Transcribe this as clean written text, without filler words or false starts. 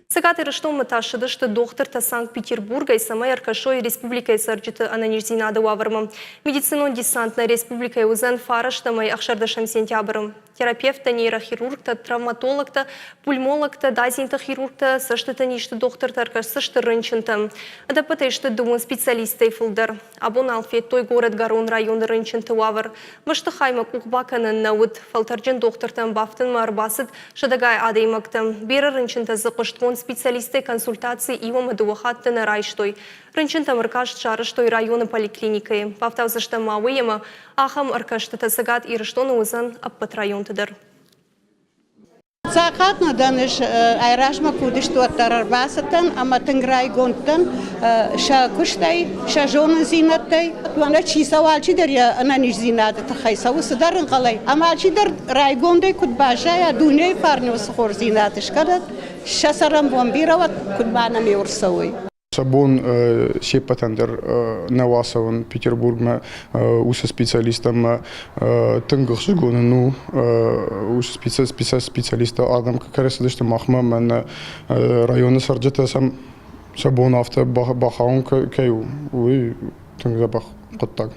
Сагаты рыштом ташыды, что доктор та Санкт-Петербурга и самой Аркашой республикой сарджиты ананижзинады вавырмы. Медицинон десантная республика узен фараштамай ахшардашам сентябрым. Терапевта, нейрохирургта, травматологта, пульмологта, дазинта хирургта, саштыта ништы доктор таркаш сашты рынчынта. Это пытаешты думан специалисты фулдар. Абон алфет той город Гарон район рынчынта вавыр. Мышты хайма кухбаканын науд. Фалтарджин доктортан бафтын марбасыд шадагай адаймактам. Бері рынчынта зақыштон специалисты консультации его мадуахатты на райштой. Рынчынта мыркаш шарыштой районы поликлиникой. Павтавзышта мауема ахам аркашты тасагат и рыштоны узан аппат районтыдыр. Сақатна даныш айрашма кудышту аттарарбасытын, ама тынграй гонтын, ша куштай, ша жонын зинаттай. Туана чисавалчидер я ананиш зинаты тахайсавы сыдарын қалай. Ама алчидер райгондай кудбажая дуне парню схор зинатышкадат, ша сарам бомбироват кудбана меурсавой. Сабон сепатандер навасован Петербургма уса специалистам тынгықшы гонну уса специалиста адам карасылышты махма мен районы сарджета сам сабон авто бахаун каю уй тынгза бах коттаг.